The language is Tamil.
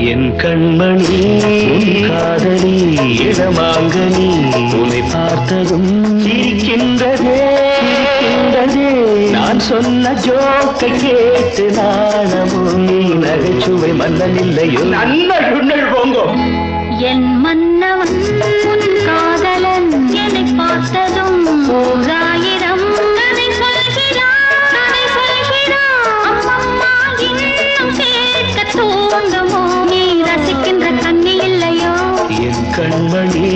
என் கண்மணி உன் காதலி இடமாங்கனி உன்னை பார்த்ததும் சிரிக்கின்றதே சிரிக்கின்றதே நான் சொன்ன ஜோக்கை கேட்டு நாணமும் நீ நகைச்சுவை மன்னன் இல்லையோ நன்னல் போங்கோ என் மன்னவன் உன் காதலன் என்னை பார்த்ததும் ஓராயிரம் கதை சொல்கிறான் அம்மம்மா இன்னும் கேட்க தூங்குமோ நீ ரசிக்கின்ற கண்ணி இல்லையோ என் கண்மணி